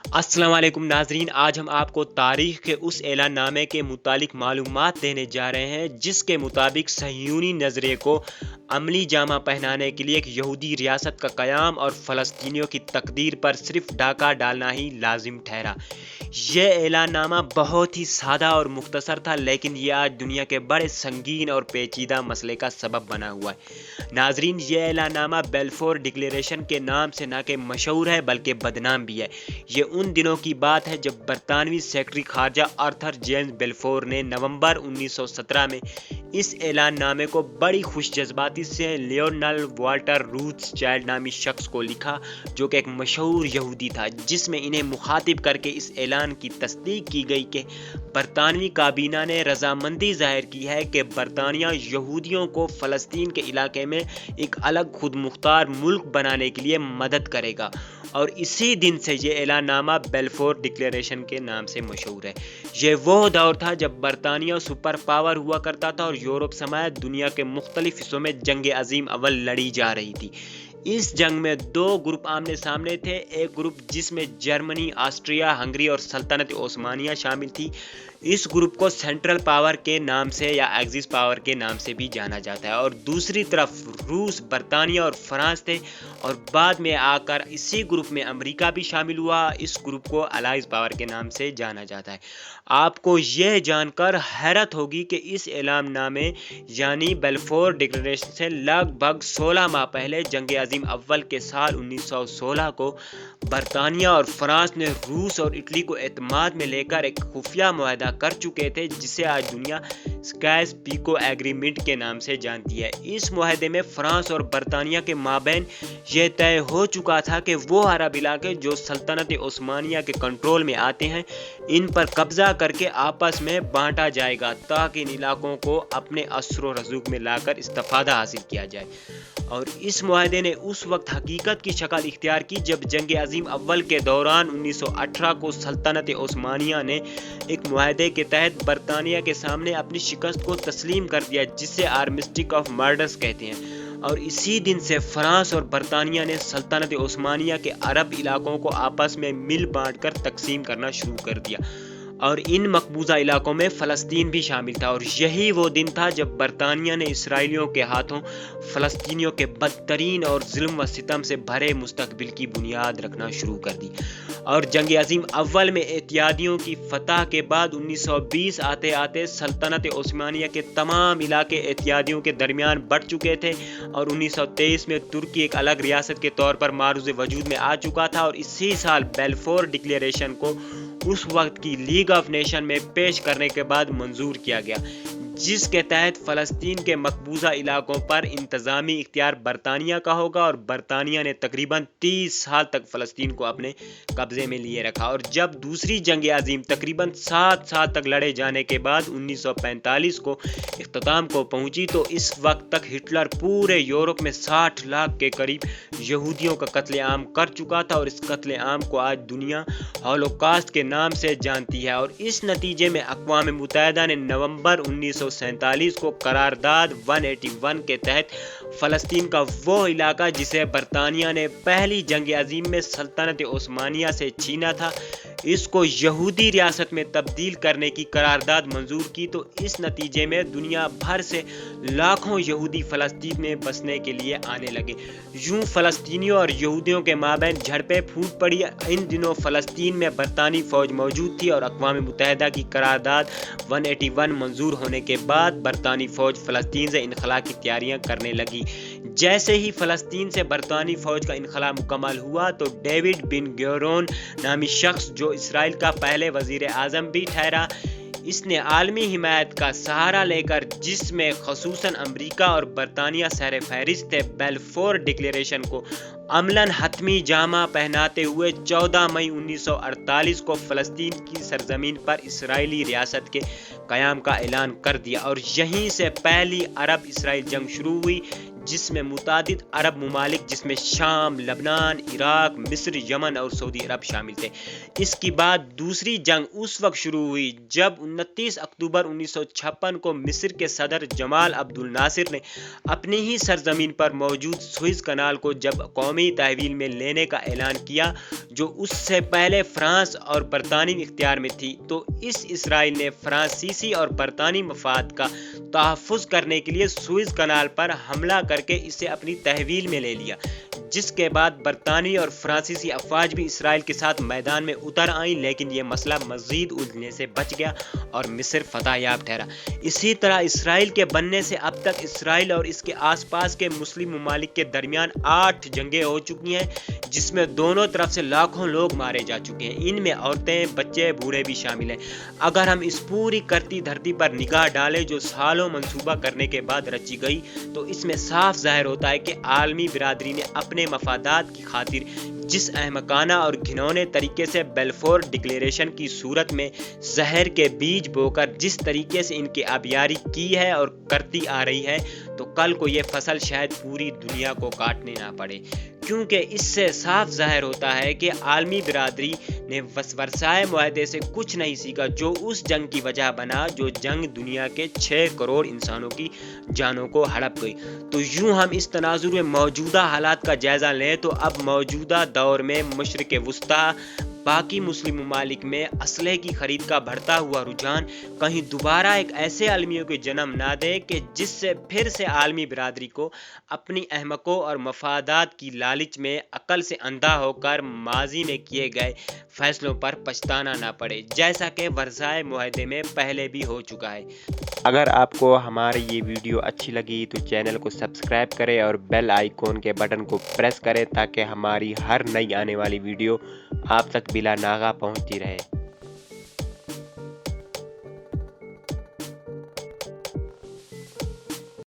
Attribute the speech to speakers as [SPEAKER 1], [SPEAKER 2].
[SPEAKER 1] السلام علیکم ناظرین، آج ہم آپ کو تاریخ کے اس اعلان نامے کے متعلق معلومات دینے جا رہے ہیں جس کے مطابق صہیونی نظریے کو عملی جامہ پہنانے کے لیے ایک یہودی ریاست کا قیام اور فلسطینیوں کی تقدیر پر صرف ڈاکہ ڈالنا ہی لازم ٹھہرا۔ یہ اعلان نامہ بہت ہی سادہ اور مختصر تھا، لیکن یہ آج دنیا کے بڑے سنگین اور پیچیدہ مسئلے کا سبب بنا ہوا ہے۔ ناظرین، یہ اعلان نامہ بیلفور ڈکلیریشن کے نام سے نہ کہ مشہور ہے بلکہ بدنام بھی ہے۔ یہ ان دنوں کی بات ہے جب برطانوی سیکرٹری خارجہ آرتھر جیمز بیلفور نے نومبر 1917 میں اس اعلان نامے کو بڑی خوش جذباتی سے لیونل والٹر روتھ چائلڈ نامی شخص کو لکھا، جو کہ ایک مشہور یہودی تھا، جس میں انہیں مخاطب کر کے اس اعلان کی تصدیق کی گئی کہ برطانوی کابینہ نے رضامندی ظاہر کی ہے کہ برطانیہ یہودیوں کو فلسطین کے علاقے میں ایک الگ خود مختار ملک بنانے کے لیے مدد کرے گا، اور اسی دن سے یہ اعلان نامہ بیلفور ڈکلیریشن کے نام سے مشہور ہے۔ یہ وہ دور تھا جب برطانیہ سپر پاور ہوا کرتا تھا اور یورپ سمیت دنیا کے مختلف حصوں میں جنگ عظیم اول لڑی جا رہی تھی۔ اس جنگ میں دو گروپ آمنے سامنے تھے، ایک گروپ جس میں جرمنی، آسٹریا ہنگری اور سلطنت عثمانیہ شامل تھی۔ اس گروپ کو سینٹرل پاور کے نام سے یا ایکسس پاور کے نام سے بھی جانا جاتا ہے، اور دوسری طرف روس، برطانیہ اور فرانس تھے، اور بعد میں آ کر اسی گروپ میں امریکہ بھی شامل ہوا۔ اس گروپ کو الائز پاور کے نام سے جانا جاتا ہے۔ آپ کو یہ جان کر حیرت ہوگی کہ اس اعلان نامے یعنی بیلفور ڈکلیریشن سے لگ بھگ 16 ماہ پہلے جنگ عظیم اول کے سال 1916 کو برطانیہ اور فرانس نے روس اور اٹلی کو اعتماد میں لے کر ایک خفیہ معاہدہ کر چکے تھے، جسے آج دنیا سکائس پیکو ایگریمنٹ کے نام سے جانتی ہے۔ اس معاہدے میں فرانس اور برطانیہ کے مابین یہ طے ہو چکا تھا کہ وہ عرب علاقے جو سلطنت عثمانیہ کے کنٹرول میں آتے ہیں، ان پر قبضہ کر کے آپس میں بانٹا جائے گا تاکہ ان علاقوں کو اپنے اثر و رسوخ میں لا کر استفادہ حاصل کیا جائے۔ اور اس معاہدے نے اس وقت حقیقت کی شکل اختیار کی جب جنگ عظیم اول کے دوران 1918 کو سلطنت عثمانیہ نے ایک معاہدے کے تحت برطانیہ کے سامنے اپنی شکست کو تسلیم کر دیا، جسے آرمسٹک آف مرڈرس کہتے ہیں، اور اسی دن سے فرانس اور برطانیہ نے سلطنت عثمانیہ کے عرب علاقوں کو آپس میں مل بانٹ کر تقسیم کرنا شروع کر دیا، اور ان مقبوضہ علاقوں میں فلسطین بھی شامل تھا۔ اور یہی وہ دن تھا جب برطانیہ نے اسرائیلیوں کے ہاتھوں فلسطینیوں کے بدترین اور ظلم و ستم سے بھرے مستقبل کی بنیاد رکھنا شروع کر دی۔ اور جنگ عظیم اول میں اتحادیوں کی فتح کے بعد 1920 آتے آتے سلطنت عثمانیہ کے تمام علاقے اتحادیوں کے درمیان بٹ چکے تھے، اور 1923 میں ترکی ایک الگ ریاست کے طور پر معروض وجود میں آ چکا تھا، اور اسی سال بیلفور ڈکلیریشن کو اس وقت کی لیگ آف نیشن میں پیش کرنے کے بعد منظور کیا گیا، جس کے تحت فلسطین کے مقبوضہ علاقوں پر انتظامی اختیار برطانیہ کا ہوگا، اور برطانیہ نے تقریباً 30 سال تک فلسطین کو اپنے قبضے میں لیے رکھا۔ اور جب دوسری جنگ عظیم تقریباً 7 سال تک لڑے جانے کے بعد 1945 کو اختتام کو پہنچی، تو اس وقت تک ہٹلر پورے یورپ میں 60 لاکھ کے قریب یہودیوں کا قتل عام کر چکا تھا، اور اس قتل عام کو آج دنیا ہولوکاسٹ کے نام سے جانتی ہے۔ اور اس نتیجے میں اقوام متحدہ نے نومبر 1947 کو قرارداد 181 کے تحت فلسطین کا وہ علاقہ جسے برطانیہ نے پہلی جنگ عظیم میں سلطنت عثمانیہ سے چھینا تھا، اس کو یہودی ریاست میں تبدیل کرنے کی قرارداد منظور کی۔ تو اس نتیجے میں دنیا بھر سے لاکھوں یہودی فلسطین میں بسنے کے لیے آنے لگے۔ یوں فلسطینیوں اور یہودیوں کے مابین جھڑپیں پھوٹ پڑی۔ ان دنوں فلسطین میں برطانوی فوج موجود تھی، اور اقوام متحدہ کی قرارداد 181 منظور ہونے کے بعد برطانوی فوج فلسطین سے انخلاء کی تیاریاں کرنے لگی۔ جیسے ہی فلسطین سے برطانوی فوج کا انخلاء مکمل ہوا تو ڈیوڈ بن گورون نامی شخص، جو اسرائیل کا پہلے وزیر اعظم بھی ٹھہرا، اس نے عالمی حمایت کا سہارا لے کر، جس میں خصوصاً امریکہ اور برطانیہ سر فہرست تھے، بیلفور ڈکلیریشن کو عملاً حتمی جامہ پہناتے ہوئے 14 مئی 1948 کو فلسطین کی سرزمین پر اسرائیلی ریاست کے قیام کا اعلان کر دیا، اور یہیں سے پہلی عرب اسرائیل جنگ شروع ہوئی، جس میں متعدد عرب ممالک جس میں شام، لبنان، عراق، مصر، یمن اور سعودی عرب شامل تھے۔ اس کے بعد دوسری جنگ اس وقت شروع ہوئی جب 29 اکتوبر 1956 کو مصر کے صدر جمال عبد الناصر نے اپنی ہی سرزمین پر موجود سوئز کنال کو جب قومی تحویل میں لینے کا اعلان کیا، جو اس سے پہلے فرانس اور برطانوی اختیار میں تھی، تو اسرائیل نے فرانسیسی اور برطانوی مفاد کا تحفظ کرنے کے لیے سوئز کنال پر حملہ کر کے اسے اپنی تحویل میں لے لیا، جس کے بعد برطانوی اور فرانسیسی افواج بھی اسرائیل کے ساتھ میدان میں اتر آئیں، لیکن یہ مسئلہ مزید الجھنے سے بچ گیا اور مصر فتح یاب ٹھہرا۔ اسی طرح اسرائیل کے بننے سے اب تک اسرائیل اور اس کے آس پاس کے مسلم ممالک کے درمیان 8 جنگیں ہو چکی ہیں، جس میں دونوں طرف سے لاکھوں لوگ مارے جا چکے ہیں، ان میں عورتیں، بچے، بوڑھے بھی شامل ہیں۔ اگر ہم اس پوری کرتی دھرتی پر نگاہ ڈالیں جو سالوں منصوبہ کرنے کے بعد رچی گئی، تو اس میں صاف ظاہر ہوتا ہے کہ عالمی برادری نے اپنے مفادات کی خاطر جس احمقانہ اور گھنونے طریقے سے بیلفور ڈکلیریشن کی صورت میں زہر کے بیج بو کر جس طریقے سے ان کی آبیاری کی ہے اور کرتی آ رہی ہے، تو کل کو یہ فصل شاید پوری دنیا کو کاٹنے نہ پڑے، کیونکہ اس سے صاف ظاہر ہوتا ہے کہ عالمی برادری نے ورسائے معاہدے سے کچھ نہیں سیکھا، جو اس جنگ کی وجہ بنا، جو جنگ دنیا کے 6 کروڑ انسانوں کی جانوں کو ہڑپ گئی۔ تو یوں ہم اس تناظر میں موجودہ حالات کا جائزہ لیں تو اب موجودہ دور میں مشرق وسطیٰ باقی مسلم ممالک میں اسلحے کی خرید کا بڑھتا ہوا رجحان کہیں دوبارہ ایک ایسے المیوں کو جنم نہ دے کہ جس سے پھر سے عالمی برادری کو اپنی احمقوں اور مفادات کی لالچ میں عقل سے اندھا ہو کر ماضی میں کیے گئے فیصلوں پر پچھتانا نہ پڑے، جیسا کہ ورسائے معاہدے میں پہلے بھی ہو چکا ہے۔
[SPEAKER 2] اگر آپ کو ہماری یہ ویڈیو اچھی لگی تو چینل کو سبسکرائب کریں اور بیل آئیکن کے بٹن کو پریس کریں تاکہ ہماری ہر نئی آنے والی ویڈیو آپ تک بلا ناغہ پہنچتی رہے۔